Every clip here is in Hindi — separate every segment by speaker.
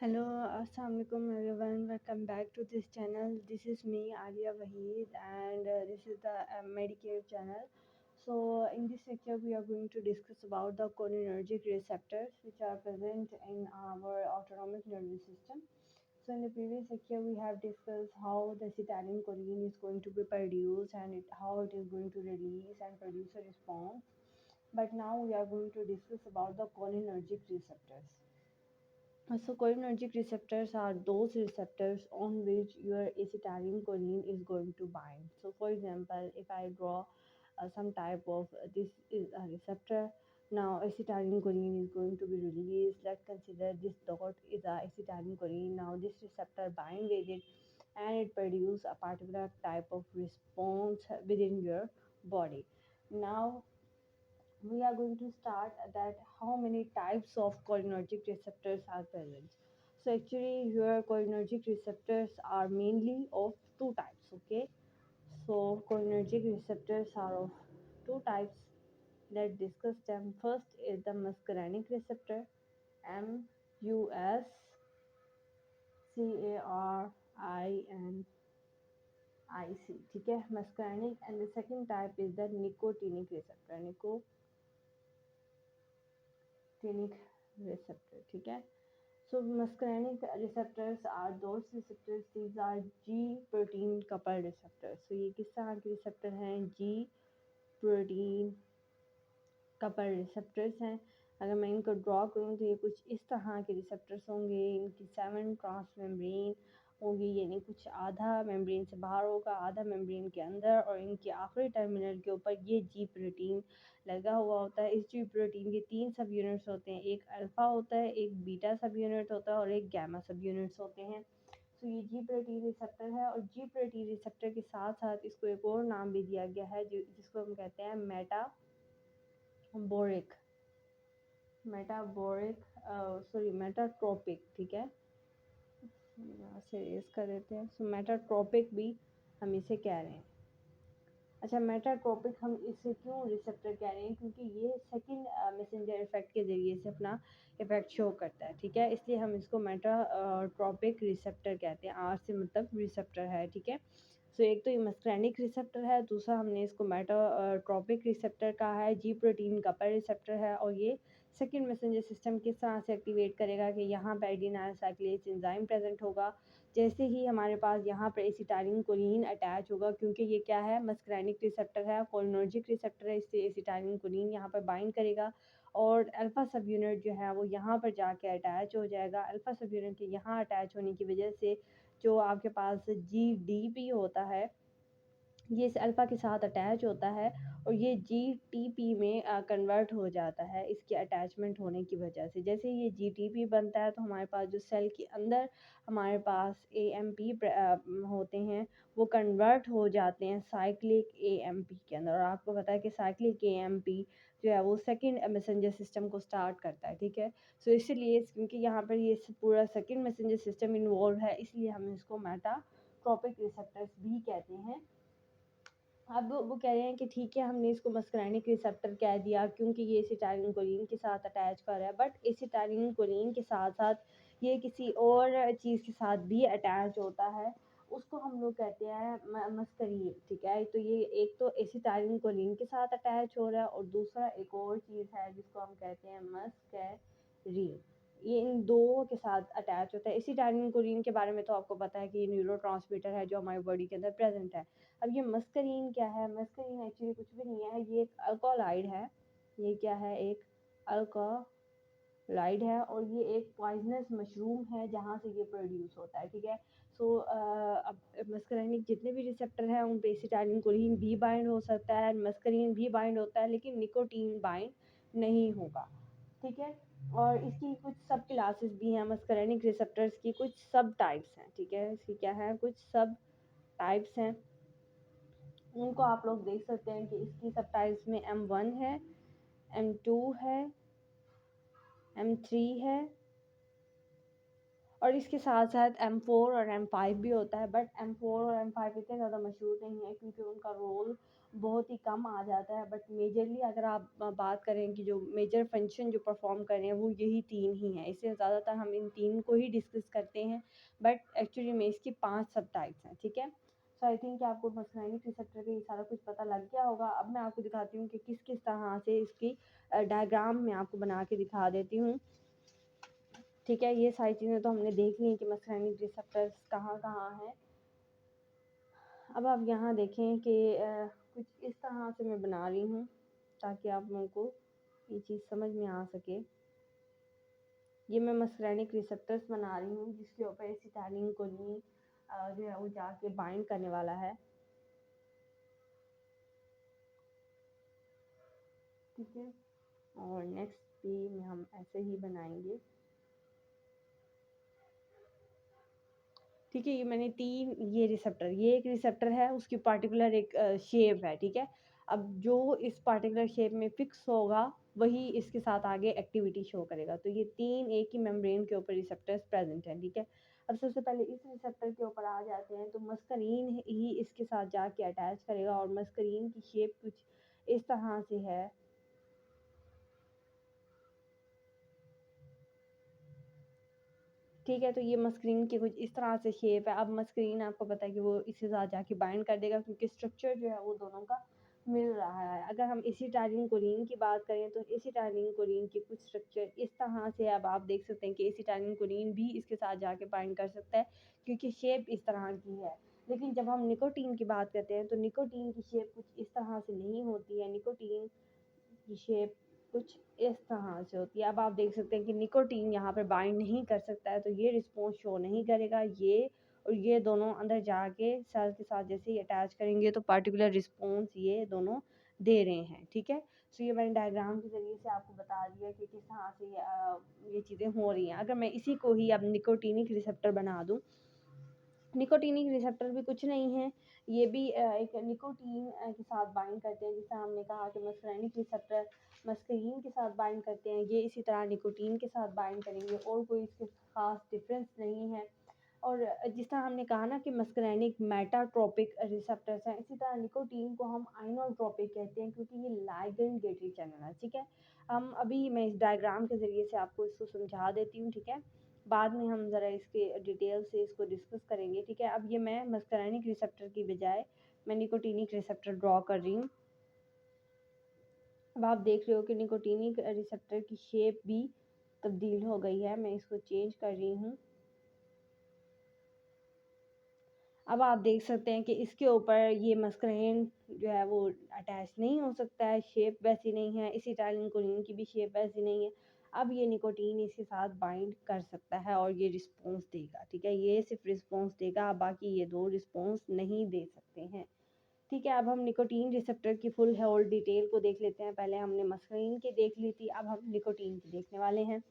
Speaker 1: Hello, Assalamualaikum everyone. Welcome back to this channel. This is me, Alia Waheed, and this is the Medicare channel. So, in this lecture, we are going to discuss about the cholinergic receptors, which are present in our autonomic nervous system. So, in the previous lecture, we have discussed how the acetylcholine is going to be produced and how it is going to release and produce a response. But now we are going to discuss about the cholinergic receptors. So cholinergic receptors are those receptors on which your acetylcholine is going to bind. So for example, if I draw some type of this is a receptor. Now acetylcholine is going to be released. Let's consider this dot is a acetylcholine. Now this receptor bind with it and it produce a particular type of response within your body. Now we are going to start that how many types of cholinergic receptors are present. So actually your cholinergic receptors are mainly of two types. Okay, so cholinergic receptors are of two types. Let's discuss them. First is the muscarinic receptor, MUSCARINIC, ठीक है, muscarinic. And the second type is the nicotinic receptor, nicotinic receptor, ठीक है. So muscarinic receptors are those receptors. These are G protein coupled receptors. So ये किस तरह के receptor हैं? G protein coupled receptors हैं. अगर मैं इनको ड्रॉ करूँ तो ये कुछ इस तरह के रिसेप्टर्स होंगे. इनकी 7 ट्रांस मेम्ब्रेन होगी, यानी कुछ आधा मेम्ब्रेन से बाहर होगा, आधा मेम्ब्रेन के अंदर, और इनके आखिरी टर्मिनल के ऊपर ये जी प्रोटीन लगा हुआ होता है. इस जी प्रोटीन के 3 सब यूनिट्स होते हैं. एक अल्फ़ा होता है, एक बीटा सब यूनिट होता है और एक गैमा सब यूनिट्स होते हैं. तो ये जी प्रोटीन रिसेप्टर है, और जी प्रोटीन रिसेप्टर के साथ साथ इसको एक और नाम भी दिया गया है जिसको हम कहते हैं मेटाट्रोपिक, ठीक है. यहाँ से रेस कर देते हैं. सो मेटाट्रोपिक भी हम इसे कह रहे हैं. अच्छा, मेटाट्रोपिक हम इसे क्यों रिसेप्टर कह रहे हैं? क्योंकि ये सेकंड मैसेंजर इफेक्ट के ज़रिए से अपना इफेक्ट शो करता है, ठीक है. इसलिए हम इसको मेटाट्रोपिक रिसेप्टर कहते हैं. आर से मतलब रिसेप्टर है, ठीक है. सो एक तो ये मस्कैनिक रिसेप्टर है, दूसरा हमने इसको मेटाट्रोपिक रिसेप्टर कहा है. जी प्रोटीन कपल रिसेप्टर है, और ये सेकंड मैसेंजर सिस्टम किस तरह से एक्टिवेट करेगा कि यहाँ पर एडिनाइल साइक्लेज एंजाइम प्रेजेंट होगा. जैसे ही हमारे पास यहाँ पर एसिटाइलकोलिन अटैच होगा, क्योंकि ये क्या है, मस्कैनिक रिसेप्टर है, कोलिनर्जिक रिसेप्टर है, इससे एसिटाइलकोलिन यहाँ पर बाइंड करेगा और अल्फ़ा सब यूनिट जो है वो यहाँ पर जाके अटैच हो जाएगा. अल्फ़ा सब यूनिट के यहाँ अटैच होने की वजह से जो आपके पास GDP होता है ये इस अल्फ़ा के साथ अटैच होता है, और ये GTP में कन्वर्ट हो जाता है इसके अटैचमेंट होने की वजह से. जैसे ये GTP बनता है तो हमारे पास जो सेल के अंदर हमारे पास AMP होते हैं वो कन्वर्ट हो जाते हैं साइक्लिक AMP के अंदर. और आपको पता है कि साइक्लिक AMP जो है वो सेकंड मैसेंजर सिस्टम को स्टार्ट करता है, ठीक है. सो इसलिए क्योंकि यहाँ पर ये पूरा सेकंड मैसेंजर सिस्टम इन्वॉल्व है, इसलिए हम इसको मेटाट्रोपिक रिसेप्टर्स भी कहते हैं. अब वो कह रहे हैं कि ठीक है, हमने इसको मस्करानिक रिसेप्टर कह दिया क्योंकि ये एसिटाइलकोलिन के साथ अटैच कर रहा है, बट एसिटाइलकोलिन के साथ साथ ये किसी और चीज़ के साथ भी अटैच होता है, उसको हम लोग कहते हैं मस्करीन, ठीक है. तो ये एक तो एसिटाइलकोलिन के साथ अटैच हो रहा है, और दूसरा एक और चीज़ है जिसको हम कहते हैं मस्करीन. ये इन दो के साथ अटैच होता है. एसिटाइलकोलिन के बारे में तो आपको पता है कि ये न्यूरोट्रांसमीटर है जो हमारी बॉडी के अंदर प्रेजेंट है. अब ये मस्करीन क्या है? मस्करीन एक्चुअली कुछ भी नहीं है, ये एक अल्कोलाइड है. ये क्या है? एक अल्कोलाइड है, और ये एक पॉइजनस मशरूम है जहाँ से ये प्रोड्यूस होता है, ठीक है. सो अब मस्करीनिक जितने भी रिसेप्टर हैं उन पे एसिटाइलकोलिन भी बाइंड हो सकता है, मस्करीन भी बाइंड होता है, लेकिन निकोटीन बाइंड नहीं होगा, ठीक है. और इसकी कुछ सब क्लासेस भी हैं. मस्करीनिक रिसेप्टर्स की कुछ सब टाइप्स हैं, ठीक है. इसकी क्या है? कुछ सब टाइप्स हैं. उनको आप लोग देख सकते हैं कि इसकी सब टाइप्स में M1 है, M2 है, M3 है, और इसके साथ साथ M4 और M5 भी होता है. बट M4 और M5 इतने ज़्यादा मशहूर नहीं है क्योंकि उनका रोल बहुत ही कम आ जाता है, बट मेजरली अगर आप बात करें कि जो मेजर फंक्शन जो परफॉर्म कर रहे हैं वो यही 3 ही हैं। इससे ज़्यादातर हम इन 3 को ही डिस्कस करते हैं, बट एक्चुअली में इसकी 5 सब टाइप्स हैं, ठीक है। सो आई थिंक कि आपको मस्कुलिनिक रिसेप्टर का ये सारा कुछ पता लग गया होगा। अब मैं आपको दिखाती हूँ कि किस किस तरह से इसकी डायग्राम मैं आपको बना के दिखा देती हूँ, ठीक है। ये सारी चीज़ें तो हमने देख ली कि मस्कुलिनिक रिसेप्टर्स कहाँ कहाँ हैं। अब आप यहाँ देखें कि कुछ इस तरह से मैं बना रही हूँ ताकि आप लोगों को ये चीज़ समझ में आ सके। ये मैं मस्कुलिनिक रिसेप्टर्स बना रही हूँ जिसके ऊपर एसिटाइलिन कोलिन जो है वो जाके बाइंड करने वाला है, ठीक है। और नेक्स्ट भी में हम ऐसे ही बनाएंगे, ठीक है। ये मैंने 3 ये रिसेप्टर, ये एक रिसेप्टर है, उसकी पार्टिकुलर एक शेप है, ठीक है। अब जो इस पार्टिकुलर शेप में फिक्स होगा वही इसके साथ आगे एक्टिविटी शो करेगा। तो ये 3 एक ही मेम्ब्रेन के ऊपर रिसेप्टर्स प्रेजेंट हैं, ठीक है। अब सबसे पहले इस रिसेप्टर के ऊपर आ जाते हैं। तो मस्करीन ही इसके साथ जाके अटैच करेगा और मस्करीन की शेप कुछ इस तरह से है, ठीक है। तो ये मस्करीन की कुछ इस तरह से शेप है। अब मस्करीन आपको पता है कि वो इसके साथ जाके बाइंड कर देगा क्योंकि स्ट्रक्चर जो है वो दोनों का मिल रहा है। अगर हम एसिटाइलिन कोलिन की बात करें तो एसिटाइलिन कोलिन की कुछ स्ट्रक्चर इस तरह से, अब आप देख सकते हैं कि एसिटाइलिन कोलिन भी इसके साथ जाके बाइंड कर सकता है क्योंकि शेप इस तरह की है। लेकिन जब हम निकोटीन की बात करते हैं तो निकोटीन की शेप कुछ इस तरह से नहीं होती है। निकोटीन की शेप कुछ इस तरह से होती है। अब आप देख सकते हैं कि निकोटीन यहाँ पर बाइंड नहीं कर सकता है, तो ये रिस्पॉन्स शो नहीं करेगा। ये और ये दोनों अंदर जाके सेल के साथ जैसे ही अटैच करेंगे तो पार्टिकुलर रिस्पॉन्स ये दोनों दे रहे हैं, ठीक है। सो ये मैंने डायग्राम के ज़रिए से आपको बता दिया कि किस तरह से ये चीज़ें हो रही हैं। अगर मैं इसी को ही अब निकोटीनिक रिसेप्टर बना दूँ, निकोटीनिक रिसेप्टर भी कुछ नहीं है, ये भी एक निकोटीन के साथ बाइंड करते हैं। जैसा हमने कहा कि मस्कुलिनिक रिसेप्टर मस्करीन के साथ बाइंड करते हैं, ये इसी तरह निकोटीन के साथ बाइंड करेंगे और कोई इसके खास डिफरेंस नहीं है। और जिस तरह हमने कहा ना कि मस्कुलिनिक मेटाट्रोपिक रिसेप्टर्स हैं, इसी तरह निकोटीन को हम आइनोट्रोपिक कहते हैं क्योंकि ये लाइगेंड गेटेड चैनल है, ठीक है। हम अभी मैं इस डायग्राम के ज़रिए से आपको इसको समझा देती हूँ, ठीक है। बाद में हम ज़रा इसके डिटेल से इसको डिस्कस करेंगे, ठीक है। अब ये मैं मस्कुलिनिक रिसेप्टर की बजाय मैं निकोटीनिक रिसेप्टर ड्रॉ कर रही हूँ। अब आप देख रहे हो कि निकोटीनिक रिसेप्टर की शेप भी तब्दील हो गई है। मैं इसको चेंज कर रही हूँ। अब आप देख सकते हैं कि इसके ऊपर ये मस्कुलिन जो है वो अटैच नहीं हो सकता है, शेप वैसी नहीं है। एसिटाइलिन कोलिन की भी शेप वैसी नहीं है। अब ये निकोटीन इसके साथ बाइंड कर सकता है और ये रिस्पॉन्स देगा, ठीक है। ये सिर्फ रिस्पॉन्स देगा, बाकी ये दो रिस्पॉन्स नहीं दे सकते हैं, ठीक है। अब हम निकोटीन रिसेप्टर की फुल होल डिटेल को देख लेते हैं। पहले हमने मस्कुलिन की देख ली थी, अब हम निकोटीन की देखने वाले हैं।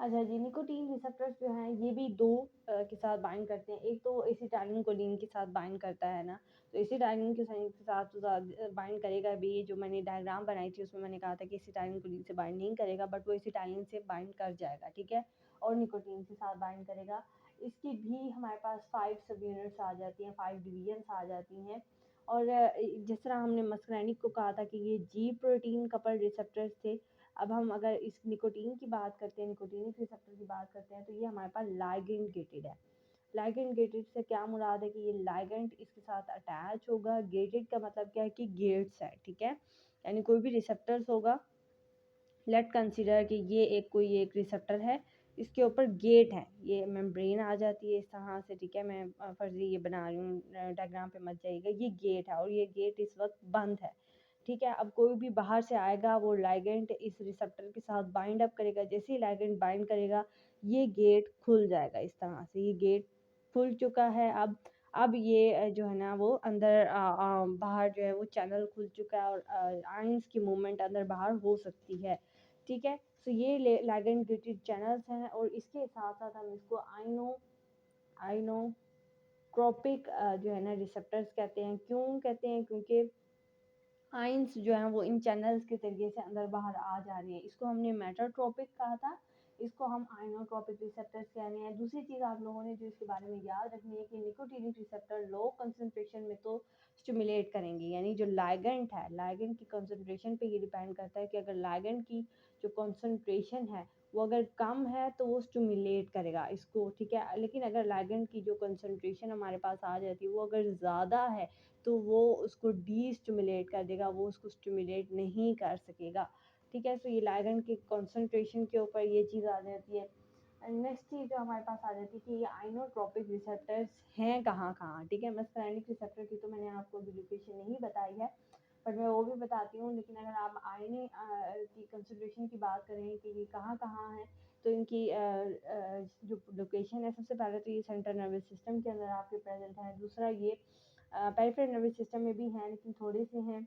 Speaker 1: अच्छा जी, निकोटीन रिसेप्टर्स जो हैं ये भी दो के साथ बाइंड करते हैं। एक तो एसिटाइलिन कोलिन के साथ बाइंड करता है ना, तो एसिटाइलिन के साथ तो बाइंड करेगा भी। जो मैंने डायग्राम बनाई थी उसमें मैंने कहा था कि एसिटाइलिन कोलिन से बाइंड नहीं करेगा, बट वो एसिटाइलिन से बाइंड कर जाएगा, ठीक है, और निकोटीन के साथ बाइंड करेगा। इसकी भी हमारे पास 5 सब यूनिट्स आ जाती हैं, 5 डिवीजन्स आ जाती हैं। और जिस तरह हमने मस्कुलिनिक को कहा था कि ये जी प्रोटीन कपल रिसेप्टर्स थे, अब हम अगर इस निकोटीन की बात करते हैं, निकोटीनिक रिसेप्टर की बात करते हैं, तो ये हमारे पास लाइगेंड गेटेड है। लाइगेंड गेटेड से क्या मुराद है कि ये लाइगेंड इसके साथ अटैच होगा। गेटेड का मतलब क्या है कि गेट्स है, ठीक है। यानी कोई भी रिसेप्टर्स होगा, लेट कंसीडर कि ये एक कोई एक रिसेप्टर है, इसके ऊपर गेट है, ये मेम्ब्रेन आ जाती है इस तरह से, ठीक है। मैं फर्जी ये बना रही हूँ, डायग्राम पे मत जाइएगा। ये गेट है और ये गेट इस वक्त बंद है, ठीक है। अब कोई भी बाहर से आएगा, वो लाइगेंड इस रिसेप्टर के साथ बाइंड अप करेगा। जैसे ही लाइगेंड बाइंड करेगा ये गेट खुल जाएगा इस तरह से। ये गेट खुल चुका है। अब ये जो है ना वो अंदर बाहर जो है वो चैनल खुल चुका है और आयंस की मूवमेंट अंदर बाहर हो सकती है, ठीक है। सो ये लाइगेंड गेटेड चैनल्स हैं और इसके साथ साथ हम इसको आइनोट्रोपिक जो है ना रिसेप्टर्स कहते हैं। क्यों कहते हैं? क्योंकि आइंस जो हैं वो इन चैनल्स के ज़रिए से अंदर बाहर आ जा रहे हैं। इसको हमने मेटाट्रोपिक कहा था इसको हम आइनोट्रोपिक रिसेप्टर्स कह रहे हैं। दूसरी चीज़ आप लोगों ने जो इसके बारे में याद रखनी है कि निकोटिनिक रिसेप्टर लो कंसंट्रेशन में तो स्टिमुलेट करेंगे, यानी जो लाइगेंड है, लाइगेंड की कंसंट्रेशन पे ये डिपेंड करता है कि अगर लाइगेंड की जो कंसंट्रेशन है वो अगर कम है तो वो स्टिमुलेट करेगा इसको, ठीक है। लेकिन अगर लाइगेंड की जो कंसंट्रेशन हमारे पास आ जाती है वो अगर ज़्यादा है तो वो उसको डी स्टिमुलेट कर देगा, वो उसको स्टिमुलेट नहीं कर सकेगा, ठीक है। तो ये लाइगेंड की कंसंट्रेशन के ऊपर ये चीज़ आ जाती है। नेक्स्ट चीज़ जो हमारे पास आ जाती है कि ये आइनोट्रोपिक रिसेप्टर्स हैं कहाँ कहाँ, ठीक है। मस्करैनिक रिसेप्टर की तो मैंने आपको अभी लोकेशन नहीं बताई है, पर मैं वो भी बताती हूँ। लेकिन अगर आप आयने की कंसंट्रेशन की बात करें कि ये कहाँ कहाँ है, तो इनकी जो लोकेशन है, सबसे पहले तो ये सेंट्रल नर्वस सिस्टम के अंदर आपके प्रेजेंट है। दूसरा ये पेरिफेरल नर्वस सिस्टम में भी हैं लेकिन थोड़े से हैं।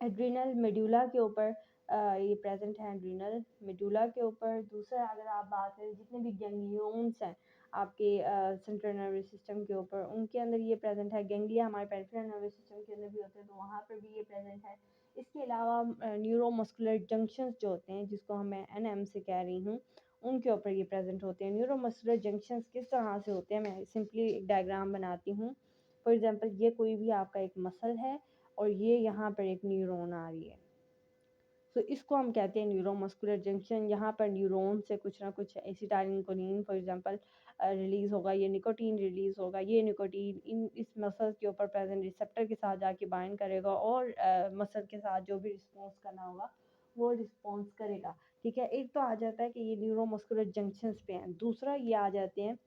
Speaker 1: एड्रिनल मेडुला के ऊपर ये प्रेजेंट है, एड्रिनल मेडुला के ऊपर। दूसरा अगर आप बात करें जितने भी गैंग्लियोन्स हैं आपके सेंट्रल नर्वस सिस्टम के ऊपर, उनके अंदर ये प्रेजेंट है। गैंग्लिया हमारे पेरिफेरल नर्वस सिस्टम के अंदर भी होते हैं तो वहाँ पर भी ये प्रेजेंट है। इसके अलावा न्यूरोमस्कुलर जंक्शंस जो होते हैं, जिसको हम मैं एनएम से कह रही हूँ, उनके ऊपर ये प्रेजेंट होते हैं। न्यूरोमस्कुलर जंक्शंस किस तरह से होते हैं, मैं सिंपली एक डायग्राम बनाती हूँ। फॉर एग्जांपल ये कोई भी आपका एक मसल है और ये यहाँ पर एक न्यूरॉन आ रही है, तो इसको हम कहते हैं न्यूरोमस्कुलर जंक्शन। यहाँ पर न्यूरॉन से कुछ ना कुछ एसिटाइलकोलिन फॉर एग्जांपल रिलीज होगा, ये निकोटीन रिलीज होगा। ये निकोटीन इस मसल के ऊपर प्रेजेंट रिसेप्टर के साथ जाके बाइंड करेगा और मसल के साथ जो भी रिस्पॉन्स करना होगा वो रिस्पॉन्स करेगा, ठीक है। एक तो आ जाता है कि ये न्यूरोमस्कुलर जंक्शंस पे हैं। दूसरा ये आ जाते हैं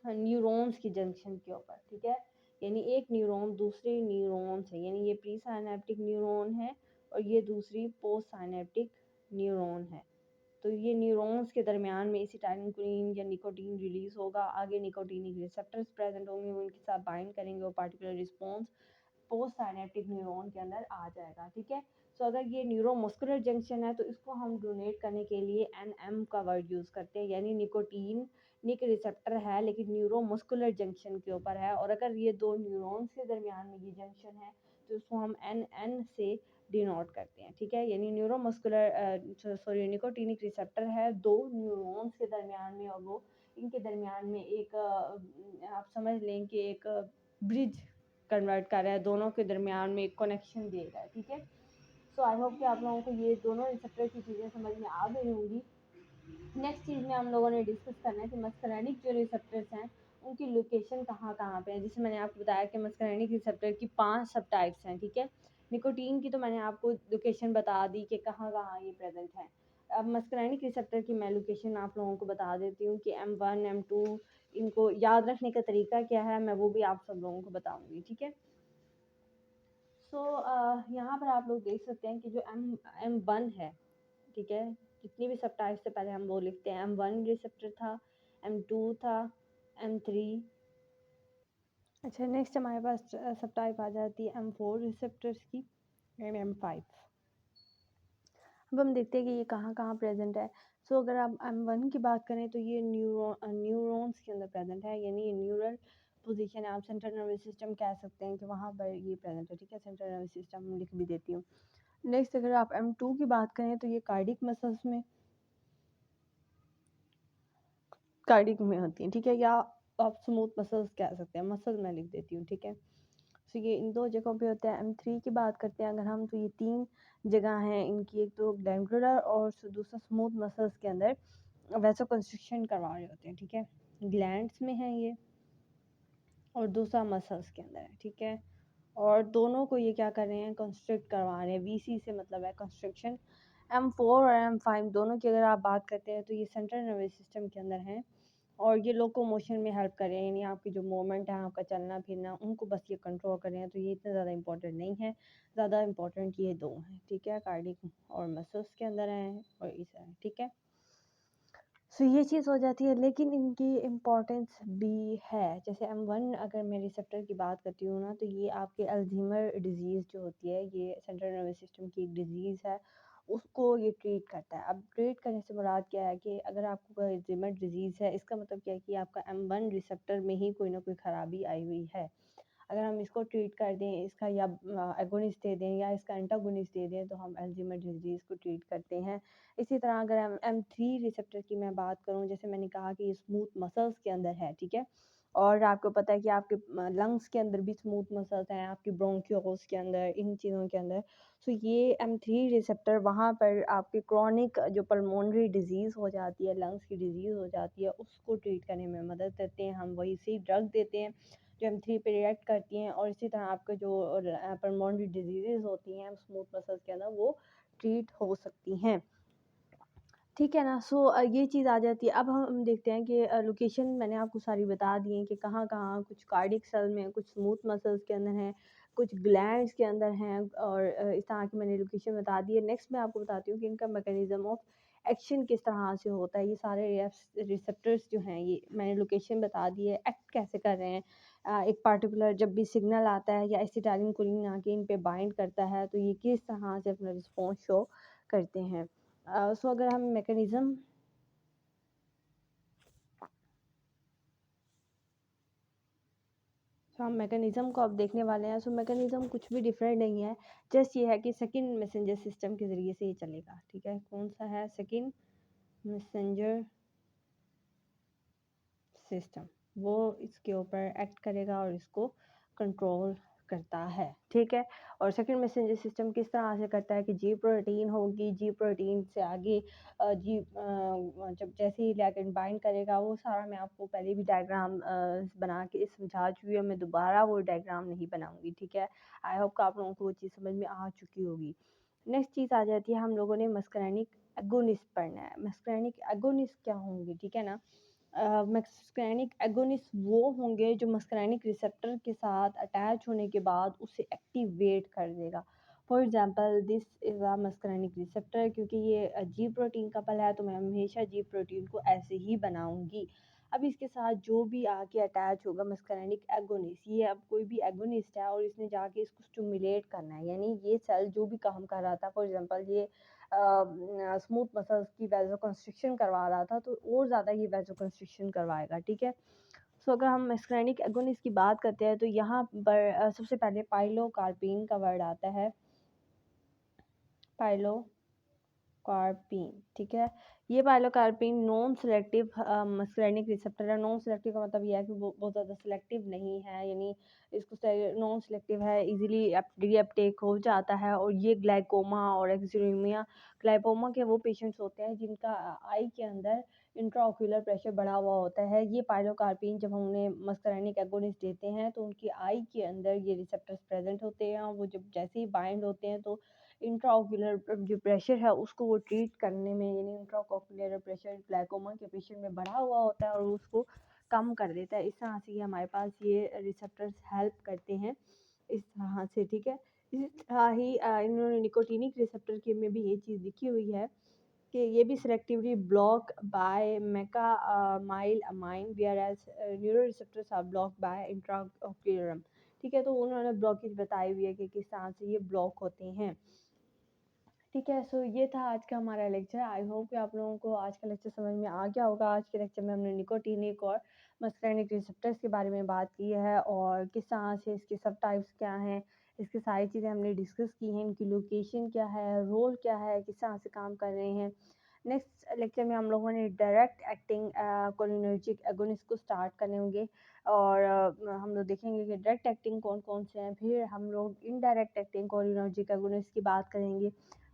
Speaker 1: न्यूरॉन्स की जंक्शन के ऊपर, ठीक है। यानी एक न्यूरॉन दूसरे न्यूरॉन से, यानी ये प्री साइनेप्टिक न्यूरॉन है और ये दूसरी पोस्ट साइनेप्टिक न्यूरॉन है। तो ये न्यूरॉन्स के दरमियान में एसिटाइलकोलिन या निकोटीन रिलीज होगा। आगे निकोटीनिक रिसेप्टर्स प्रेजेंट होंगे, वो इनके साथ बाइंड करेंगे और particular response post synaptic neuron के अंदर आ जाएगा, ठीक है। सो अगर ये न्यूरोमस्कुलर जंक्शन है तो इसको हम डोनेट करने के लिए एनएम का वर्ड यूज़ करते हैं, यानी निकोटीन निक रिसेप्टर है लेकिन न्यूरोमस्कुलर जंक्शन के ऊपर है। और अगर ये दो न्यूरॉन्स के दरमियान में ये जंक्शन है तो इसको हम एन से डिनोट करते हैं, ठीक है। यानी न्यूरोमस्कुलर निकोटीनिक रिसेप्टर है दो न्यूरॉन्स के दरमियान में, और वो इनके दरमियान में एक आप समझ लें कि एक ब्रिज कन्वर्ट कर रहा है, दोनों के दरमियान में एक कनेक्शन दे रहा है, ठीक है। सो आई होप कि आप लोगों को ये दोनों रिसेप्टर की चीज़ें समझ में आ गई होंगी। नेक्स्ट चीज़ में हम लोगों ने डिस्कस करना है कि मस्करैनिक जो रिसेप्टर्स हैं उनकी लोकेशन कहाँ कहाँ पे है। जैसे मैंने आपको बताया कि मस्करैनिक रिसेप्टर की 5 सब टाइप्स हैं, ठीक है। निकोटीन की तो मैंने आपको लोकेशन बता दी कि कहाँ कहाँ ये प्रेजेंट है। अब मस्करैनिक रिसेप्टर की मैं लोकेशन आप लोगों को बता देती हूँ कि M1 M2 इनको याद रखने का तरीका क्या है, मैं वो भी आप सब लोगों को बताऊँगी, ठीक है। सो यहाँ पर आप लोग देख सकते हैं कि जो M1 है, ठीक है, जितनी भी सब टाइप से पहले हम वो लिखते हैं। M1 रिसेप्टर था, M2 था, M3। अच्छा, नेक्स्ट हमारे पास सब टाइप आ जाती है M4 रिसेप्टर्स की एंड M5। अब हम देखते हैं कि ये कहाँ कहाँ प्रेजेंट है। सो अगर आप M1 की बात करें तो ये न्यूरॉन्स के अंदर प्रेजेंट है, यानी ये न्यूरल पोजीशन है। आप सेंट्रल नर्वस सिस्टम कह सकते हैं कि वहाँ पर ये प्रेजेंट है, ठीक है। सेंट्रल नर्वस सिस्टम लिख भी देती हूँ। नेक्स्ट अगर आप M2 की बात करें तो ये कार्डिक में होती हैं, ठीक है। या आप स्मूथ मसल्स कह सकते हैं, मसल मैं लिख देती हूँ, ठीक है। तो ये इन दो जगहों पे होता है। M3 की बात करते हैं अगर हम, तो ये 3 जगह हैं इनकी। एक तो ग्लैंडुलर और दूसरा स्मूथ मसल्स के अंदर वैसा कंस्ट्रक्शन करवा रहे होते हैं, ठीक है। ग्लैंड्स में है ये और दूसरा मसल्स के अंदर है, ठीक है। और दोनों को ये क्या कर रहे हैं, कंस्ट्रक्ट करवा रहे हैं। VC से मतलब है कंस्ट्रक्शन। M4 और M5 दोनों की अगर आप बात करते हैं तो ये सेंट्रल नर्वस सिस्टम के अंदर हैं और ये लोकोमोशन में हेल्प कर रहे हैं, यानी आपकी जो मूवमेंट है, आपका चलना फिरना, उनको बस ये कंट्रोल कर रहे हैं। तो ये इतना ज़्यादा इंपॉर्टेंट नहीं है, ज़्यादा इंपॉर्टेंट ये दो हैं, ठीक है। कार्डिक और मसल्स के अंदर हैं और इस है, ठीक है। सो ये चीज़ हो जाती है, लेकिन इनकी इम्पोर्टेंस भी है। जैसे M1 अगर मैं रिसेप्टर की बात करती हूँ ना, तो ये आपके अल्ज़ीमर डिजीज़ जो होती है, ये सेंट्रल नर्वस सिस्टम की एक डिजीज़ है, उसको ये ट्रीट करता है। अब ट्रीट करने से मुराद क्या है कि अगर आपको कोई अल्ज़ीमर डिजीज़ है, इसका मतलब क्या है कि आपका M1 रिसेप्टर में ही कोई ना कोई ख़राबी आई हुई है। अगर हम इसको ट्रीट कर दें, इसका या एगोनिस्ट दे दें या इसका एंटागोनिस्ट दे दें, तो हम अल्ज़ाइमर डिजीज़ को ट्रीट करते हैं। इसी तरह अगर हम M3 रिसेप्टर की मैं बात करूँ, जैसे मैंने कहा कि ये स्मूथ मसल्स के अंदर है, ठीक है? और आपको पता है कि आपके लंग्स के अंदर भी स्मूथ मसल्स हैं, आपकी ब्रोंकियोल्स के अंदर, इन चीज़ों के अंदर। सो ये M3 रिसेप्टर वहाँ पर आपकी क्रॉनिक जो पल्मोनरी डिजीज़ हो जाती है, लंग्स की डिजीज़ हो जाती है, उसको ट्रीट करने में मदद करते हैं। हम वही सी ड्रग देते हैं जो M3 पे रिएक्ट करती हैं, और इसी तरह आपके जो पल्मोनरी डिजीज़ होती हैं स्मूथ मसल्स के अंदर, वो ट्रीट हो सकती हैं। ठीक है ना? सो ये चीज़ आ जाती है। अब हम देखते हैं कि लोकेशन मैंने आपको सारी बता दी हैं कि कहाँ-कहाँ कुछ कार्डियक सेल में, कुछ स्मूथ मसल्स के अंदर हैं, कुछ ग्लैंड्स के अंदर हैं, और इस तरह की मैंने लोकेशन बता दी है। नेक्स्ट मैं आपको बताती हूँ कि इनका मैकेनिज़्म ऑफ एक्शन किस तरह से होता है। ये सारे रिसेप्टर्स जो हैं, ये मैंने लोकेशन बता दी है, एक्ट कैसे कर रहे हैं। एक पार्टिकुलर जब भी सिग्नल आता है या एसिटाइलकोलिन आके इन पे बाइंड करता है, तो ये किस तरह से अपना रिस्पॉन्स शो करते हैं। सो अगर हम मैकेनिज़्म को अब देखने वाले हैं। सो मैकेनिज़्म कुछ भी डिफरेंट नहीं है, जस्ट ये है कि सेकंड मैसेंजर सिस्टम के ज़रिए से ये चलेगा, ठीक है? कौन सा है? सेकंड मैसेंजर सिस्टम, वो इसके ऊपर एक्ट करेगा और इसको कंट्रोल करता है, ठीक है? और सेकंड मैसेंजर सिस्टम किस तरह से करता है कि जी प्रोटीन होगी, जी प्रोटीन से आगे जब जैसे ही लिगैंड बाइंड करेगा, वो सारा मैं आपको पहले भी डायग्राम बना के समझा चुकी हूँ। मैं दोबारा वो डायग्राम नहीं बनाऊंगी, ठीक है? आई होप कि आप लोगों को वो चीज़ समझ में आ चुकी होगी। नेक्स्ट चीज़ आ जाती है, हम लोगों ने मस्करैनिक एगोनिस्ट पढ़ना है। मस्करैनिक एगोनिस्ट क्या होंगे, ठीक है ना? मस्करैनिक एगोनिस्ट वो होंगे जो मस्करैनिक रिसेप्टर के साथ अटैच होने के बाद उसे एक्टिवेट कर देगा। For example this is a muscarinic receptor, क्योंकि ये जी प्रोटीन कपल है, तो मैं हमेशा जी प्रोटीन को ऐसे ही बनाऊंगी। अब इसके साथ जो भी आके अटैच होगा मस्करैनिक एगोनिस्ट, ये अब कोई भी एगोनिस्ट है और इसने जाके इसको स्टिमुलेट करना है, यानी ये सेल जो भी काम कर रहा था, फॉर एग्जांपल ये स्मूथ मसल्स की वैसो कंस्ट्रिक्शन करवा रहा था, तो और ज़्यादा ये वैसो कंस्ट्रिक्शन करवाएगा, ठीक है? सो अगर हम मस्करैनिक एगोनिस्ट की बात करते हैं, तो यहाँ पर सबसे पहले पाइलोकार्पिन का वर्ड आता है, पाइलो कार्पिन, ठीक है? ये पाइलोकार्पिन नॉन सेलेक्टिव मस्करैनिक रिसेप्टर है। नॉन सेलेक्टिव का मतलब ये है कि वो बहुत ज़्यादा सेलेक्टिव नहीं है, यानी इसको नॉन सेलेक्टिव है, इजीली रीअपटेक हो जाता है। और ये ग्लाइकोमा और एक्ज़िमिया, ग्लाइकोमा के वो पेशेंट्स होते हैं जिनका आई के अंदर इंट्राओक्यूलर प्रेशर बढ़ा हुआ होता है। ये पाइलोकार्पिन जब हम उन्हें मस्करैनिक एगोनिस्ट देते हैं, तो उनकी आई के अंदर ये रिसेप्टर्स प्रेजेंट होते हैं, वो जब जैसे ही बाइंड होते हैं, तो इंट्राओक्यूलर जो प्रेशर है उसको वो ट्रीट करने में, यानी इंट्राओक्यूलर प्रेशर ग्लाइकोमा के पेशेंट में बढ़ा हुआ होता है और उसको कम कर देता है। इस तरह से ये हमारे पास ये रिसेप्टर्स हेल्प करते हैं, इस तरह से, ठीक है? इसी तरह ही इन्होंने निकोटिनिक रिसेप्टर के में भी ये चीज़ लिखी हुई है कि ये भी selectively block by mecamylamine, where as neuro receptors are block by इंट्राओक्यूलरम, ठीक है? तो उन्होंने ब्लॉकेज बताई हुई है कि किस तरह से ये ब्लॉक होते हैं, ठीक है? सो ये था आज का हमारा लेक्चर। आई होप कि आप लोगों को आज का लेक्चर समझ में आ गया होगा। आज के लेक्चर में हमने निकोटिनिक और मस्करैनिक रिसेप्टर्स के बारे में बात की है, और किस तरह से इसके सब टाइप्स क्या हैं, इसकी सारी चीज़ें हमने डिस्कस की हैं। इनकी लोकेशन क्या है, रोल क्या है, किस तरह से काम कर रहे हैं। नेक्स्ट लेक्चर में हम लोगों ने डायरेक्ट एक्टिंग कोलिनर्जिक एगोनिस्ट को स्टार्ट करने होंगे, और हम लोग देखेंगे कि डायरेक्ट एक्टिंग कौन कौन से हैं। फिर हम लोग इनडायरेक्ट एक्टिंग कोलिनर्जिक एगोनिस्ट की बात करेंगे।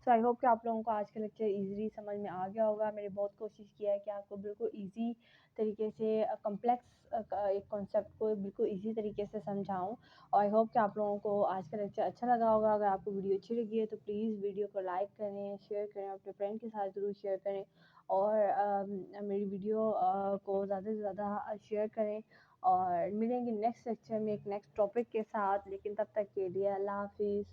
Speaker 1: सो आई होप कि आप लोगों को आज का लेक्चर इजीली समझ में आ गया होगा। मैंने बहुत कोशिश किया है कि आपको बिल्कुल इजी तरीके से कॉम्प्लेक्स एक कॉन्सेप्ट को बिल्कुल इजी तरीके से समझाऊं, और आई होप कि आप लोगों को आज का लेक्चर अच्छा लगा होगा। अगर आपको वीडियो अच्छी लगी है तो प्लीज़ वीडियो को लाइक करें, शेयर करें, अपने फ्रेंड के साथ ज़रूर शेयर करें, और मेरी वीडियो को ज़्यादा से ज़्यादा शेयर करें। और मिलेंगे नेक्स्ट लेक्चर में एक नेक्स्ट टॉपिक के साथ, लेकिन तब तक के लिए अल्लाह हाफिज़।